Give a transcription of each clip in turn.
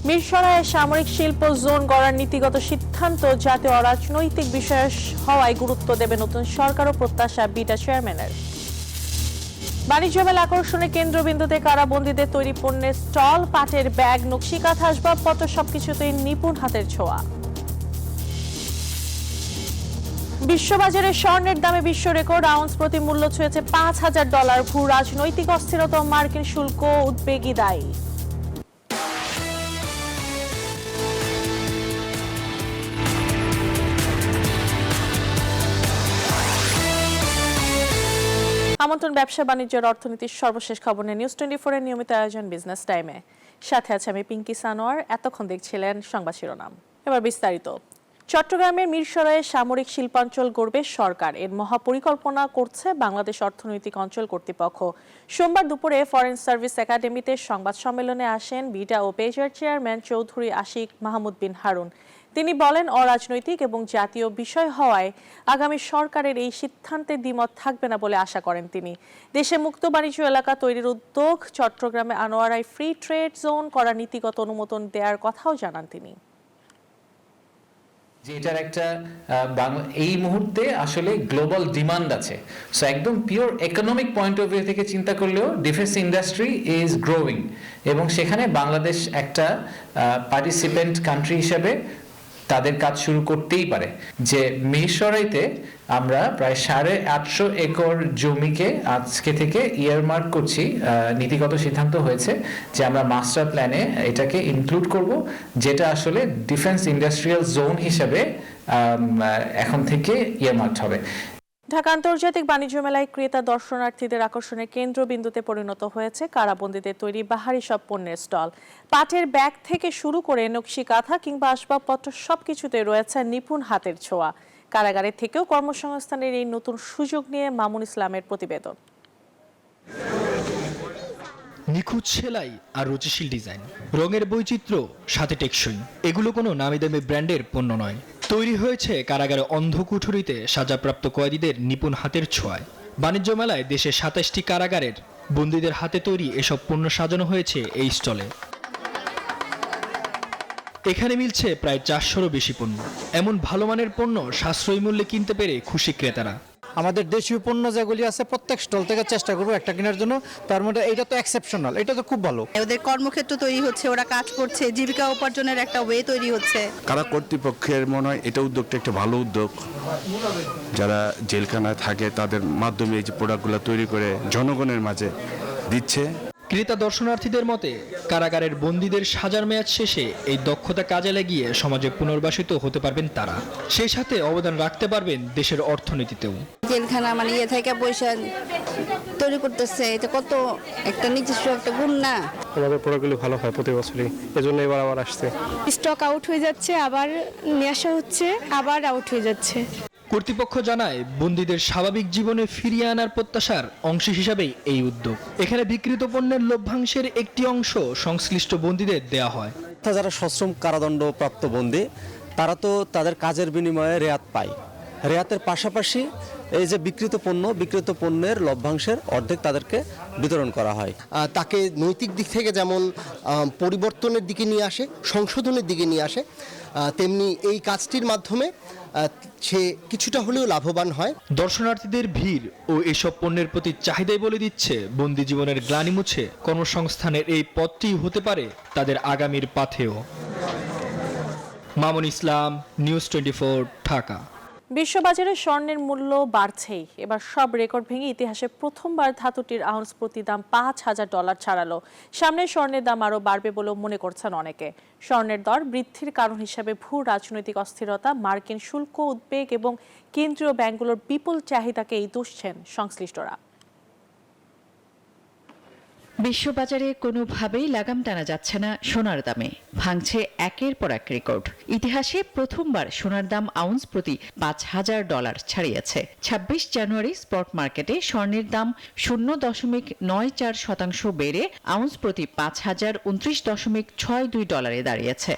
মিরসরাইয়ে সামরিক শিল্প জোন গড়ার নীতিগত সিদ্ধান্ত জাতীয় অরাজনৈতিক বিষয় হওয়ায় গুরুত্ব দেবে নতুন সরকার ও প্রত্যাশা বিটা চেয়ারম্যানের। বাণিজ্য মেলা আকর্ষণের কেন্দ্রবিন্দুতে কারাবন্দীদের তৈরি পণ্যের স্টল, পাটের ব্যাগ, নকশিকাঁথা, আসবাবপত্র সবকিছুতেই নিপুণ হাতের ছোঁয়া। বিশ্ববাজারে স্বর্ণের দামে বিশ্ব রেকর্ড, আউন্স প্রতি মূল্য ছুঁয়েছে $5,000। ভূ রাজনৈতিক অস্থিরতা, মার্কিন শুল্ক উদ্বেগই দায়ী। আমন্ত্রণ ব্যবসা বাণিজ্যের অর্থনীতির সর্বশেষ খবর নিয়ে নিউজ 24 এর নিয়মিত আয়োজন বিজনেস টাইমে। সাথে আছে আমি পিঙ্কি সানোয়ার। এতক্ষণ দেখছিলেন সংবাদ শিরোনাম, এবার বিস্তারিত। চট্টগ্রামের মিরসরাইয়ে সামরিক শিল্পাঞ্চল গড়বে সরকার, এর মহাপরিকল্পনা করছে বাংলাদেশ অর্থনৈতিক অঞ্চল কর্তৃপক্ষ। সোমবার দুপুরে ফরেন সার্ভিস একাডেমিতে সংবাদ সম্মেলনে আসেন বিটা ও পেজার চেয়ারম্যান চৌধুরী আশিক মাহমুদ বিন হারুন। তিনি বলেন, অরাজনৈতিক এবং জাতীয় বিষয় হওয়ায় আগামী সরকারের এই সিদ্ধান্তে দ্বিমত থাকবে না বলে আশা করেন তিনি। দেশে মুক্ত বাণিজ্য এলাকা তৈরির উদ্যোগ, চট্টগ্রামে আনোয়ারায় ফ্রি ট্রেড জোন করা নীতিগত অনুমোদন দেওয়ার কথাও জানান তিনি। যেটার একটা এই মুহূর্তে আসলে গ্লোবাল ডিমান্ড আছে। সো একদম pure economic point of view থেকে চিন্তা করলেও ডিফেন্স ইন্ডাস্ট্রি ইজ গ্রোয়িং, এবং সেখানে বাংলাদেশ একটা পার্টিসিপেন্ট কান্ট্রি হিসেবে তাদের কাজ শুরু করতেই পারে। যে মিরসরাইতে আমরা প্রায় 850 একর জমিকে আজকে থেকে ইয়ারমার্ক করছি। নীতিগত সিদ্ধান্ত হয়েছে যে আমরা মাস্টার প্ল্যানে এটাকে ইনক্লুড করব, যেটা আসলে ডিফেন্স ইন্ডাস্ট্রিয়াল জোন হিসেবে এখন থেকে ইয়ারমার্ক হবে। ঢাকা আন্তর্জাতিক বাণিজ্য মেলায় ক্রেতা দর্শনার্থীদের আকর্ষণের কেন্দ্রবিন্দুতে পরিণত হয়েছে কারাবন্দীদের তৈরি বাহারি সব পণ্যের স্টল। পাটের ব্যাগ থেকে শুরু করে নকশিকাঁথা কিংবা আসবাবপত্র সবকিছুতে রয়েছে নিপুণ হাতের ছোঁয়া। কারাগারের থেকেও কর্মসংস্থানের এই নতুন সুযোগ নিয়ে মামুন ইসলামের প্রতিবেদন। নিখুঁত সেলাই আর রুচিশীল ডিজাইন, রঙের বৈচিত্র্য, সাথে টেকসই, এগুলো কোনো নামি দামি ব্র্যান্ডের পণ্য নয়। তৈরি হয়েছে কারাগারে অন্ধকুঠুরিতে সাজাপ্রাপ্ত কয়েদিদের নিপুণ হাতের ছোঁয়ায়। বাণিজ্য মেলায় দেশের 27টি কারাগারের বন্দীদের হাতে তৈরি এসব পণ্য সাজানো হয়েছে এই স্টলে। এখানে মিলছে প্রায় 400-রও বেশি পণ্য। এমন ভালো মানের পণ্য সাশ্রয়ী মূল্যে কিনতে পেরে খুশি ক্রেতারা। আমাদের দেশীয় পণ্য যেগুলি আছে প্রত্যেক স্টল থেকে চেষ্টা করবো একটা কেনার জন্য। তার মধ্যে এটা তো এক্সেপশনাল, এটা তো খুব ভালো। ওদের কর্মক্ষেত্র তৈরি হচ্ছে, ওরা কাজ করছে, জীবিকা উপার্জনের একটা ওয়ে তৈরি হচ্ছে। কারা কর্তৃপক্ষের মনে হয় এটা উদ্যোগটা একটা ভালো উদ্যোগ। যারা জেলখানায় থাকে তাদের মাধ্যমে এই যে প্রোডাক্টগুলো তৈরি করে জনগণের মাঝে দিচ্ছে। ক্রেতা দর্শনার্থীদের মতে কারাগারের বন্দীদের সাজার মেয়াদ শেষে এই দক্ষতা কাজে লাগিয়ে সমাজে পুনর্বাসিত হতে পারবেন তারা। সেই সাথে অবদান রাখতে পারবেন দেশের অর্থনীতিতেও। জেলখানা মানে থেকে পয়সা তৈরি করতেছে, এটা কত একটা নিজস্ব একটা গুণ না। আমাদের প্রোডাক্টগুলো ভালো হয় প্রতি বছরই, এজন্য এবার আবার আসছে। স্টক আউট হয়ে যাচ্ছে, আবার নিয়ে আসা হচ্ছে, আবার আউট হয়ে যাচ্ছে। কর্তৃপক্ষ জানায়, বন্দীদের স্বাভাবিক জীবনে ফিরিয়ে আনার প্রত্যাশার অংশ হিসাবেই এই উদ্যোগ। এখানে বিক্রিত পণ্যের লভ্যাংশের একটি অংশ সংশ্লিষ্ট বন্দীদের দেয়া হয়। যারা সশ্রম কারাদণ্ড প্রাপ্ত বন্দী, তারা তো তাদের কাজের বিনিময়ে রেয়াত পায়। রেয়াতের পাশাপাশি এই যে বিক্রিত পণ্যের লভ্যাংশের অর্ধেক তাদেরকে বিতরণ করা হয়। তাকে নৈতিক দিক থেকে যেমন পরিবর্তনের দিকে নিয়ে আসে, সংশোধনের দিকে নিয়ে আসে, তেমনি এই কাজটির মাধ্যমে সে কিছুটা হলেও লাভবান হয়। দর্শনার্থীদের ভিড় ও এসব পণ্যের প্রতি চাহিদাই বলে দিচ্ছে বন্দী জীবনের গ্লানি মুছে কর্মসংস্থানের এই পথটি হতে পারে তাদের আগামীর পাথেয়। মামুন ইসলাম, নিউজ 24, ঢাকা। বিশ্ববাজারে স্বর্ণের মূল্য বাড়ছেই। এবার সব রেকর্ড ভেঙে ইতিহাসে প্রথমবার ধাতুটির আউন্স প্রতি দাম $5,000 ছাড়ালো। সামনে স্বর্ণের দাম আরও বাড়বে বলেও মনে করছেন অনেকে। স্বর্ণের দর বৃদ্ধির কারণ হিসেবে ভূ রাজনৈতিক অস্থিরতা, মার্কিন শুল্ক উদ্বেগ এবং কেন্দ্রীয় ব্যাংকগুলোর বিপুল চাহিদাকেই দুষছেন সংশ্লিষ্টরা। বিশ্ববাজারে কোনোভাবেই লাগাম টানা যাচ্ছে না সোনার দামে, ভাঙছে একের পর এক রেকর্ড। ইতিহাসে প্রথমবার সোনার দাম আউন্স প্রতি $5,000 ছাড়িয়েছে। 26 জানুয়ারি স্পট মার্কেটে স্বর্ণের দাম 0.94% বেড়ে আউন্স প্রতি $5,029.62 দাঁড়িয়েছে।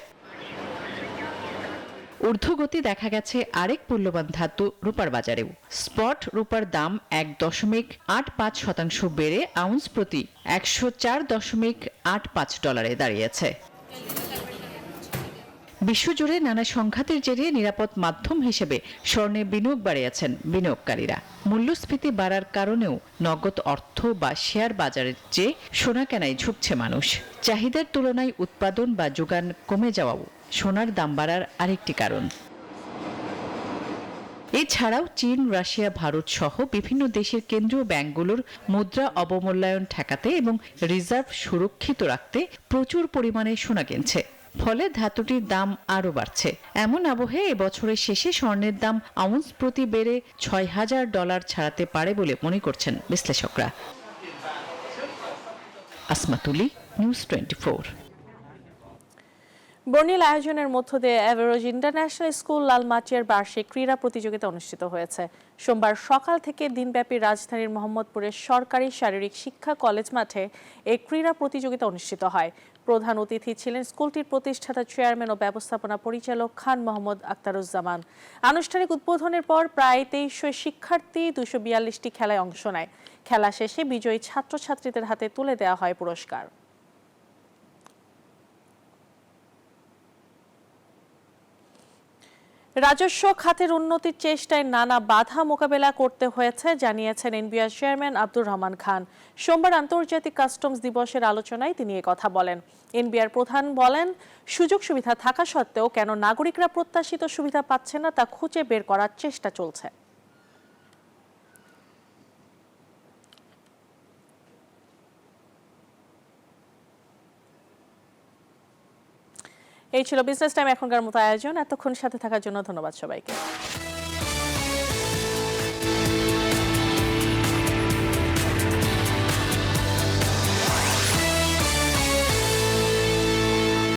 ঊর্ধ্বগতি দেখা গেছে আরেক মূল্যবান ধাতু রূপার বাজারেও। স্পট রূপার দাম 1.85% বেড়ে আউন্স প্রতি $104.85 দাঁড়িয়েছে। বিশ্বজুড়ে নানা সংঘাতের জেরে নিরাপদ মাধ্যম হিসেবে স্বর্ণে বিনিয়োগ বাড়িয়েছেন বিনিয়োগকারীরা। মূল্যস্ফীতি বাড়ার কারণেও নগদ অর্থ বা শেয়ার বাজারের চেয়ে সোনা কেনায় ঝুঁকছে মানুষ। চাহিদার তুলনায় উৎপাদন বা যোগান কমে যাওয়াও সোনার দাম বাড়ার আরেকটি কারণ। এছাড়াও চীন, রাশিয়া, ভারত সহ বিভিন্ন দেশের কেন্দ্রীয় ব্যাংকগুলোর মুদ্রা অবমূল্যায়ন ঠেকাতে এবং রিজার্ভ সুরক্ষিত রাখতে প্রচুর পরিমাণে সোনা কিনছে। ফলে ধাতুটির দাম আরও বাড়ছে। এমন আবহে এবছরের শেষে স্বর্ণের দাম আউন্স প্রতি বেড়ে $6,000 ছাড়াতে পারে বলে মনে করছেন বিশ্লেষকরা। আসমা তুলি, নিউজ 24। বর্ণিল আয়োজনের মধ্য দিয়ে এভারেজ ইন্টারন্যাশনাল স্কুল লালমাটিয়ার বার্ষিক ক্রীড়া প্রতিযোগিতা অনুষ্ঠিত হয়েছে। সোমবার সকাল থেকে দিনব্যাপী রাজধানীর মোহাম্মদপুরের সরকারি শারীরিক শিক্ষা কলেজ মাঠে এই ক্রীড়া প্রতিযোগিতা অনুষ্ঠিত হয়। প্রধান অতিথি ছিলেন স্কুলটির প্রতিষ্ঠাতা চেয়ারম্যান ও ব্যবস্থাপনা পরিচালক খান মোহাম্মদ আখতারুজ্জামান। আনুষ্ঠানিক উদ্বোধনের পর প্রায় 2300 শিক্ষার্থী 242টি খেলায় অংশ নেয়। খেলা শেষে বিজয়ী ছাত্রছাত্রীদের হাতে তুলে দেওয়া হয় পুরস্কার। রাজস্ব খাতের উন্নতির চেষ্টায় নানা বাধা মোকাবেলা করতে হয়েছে জানিয়েছেন এনবিআর চেয়ারম্যান আব্দুর রহমান খান। সোমবার আন্তর্জাতিক কাস্টমস দিবসের আলোচনায় তিনি কথা বলেন। এনবিআর প্রধান বলেন, সুযোগ সুবিধা থাকা সত্ত্বেও কেন নাগরিকরা প্রত্যাশিত সুবিধা পাচ্ছে না তা খুঁজে বের করার চেষ্টা চলছে। এই ছিল বিজনেস টাইম এখনকার মতো আয়োজন। এতক্ষণ সাথে থাকার জন্য ধন্যবাদ সবাইকে।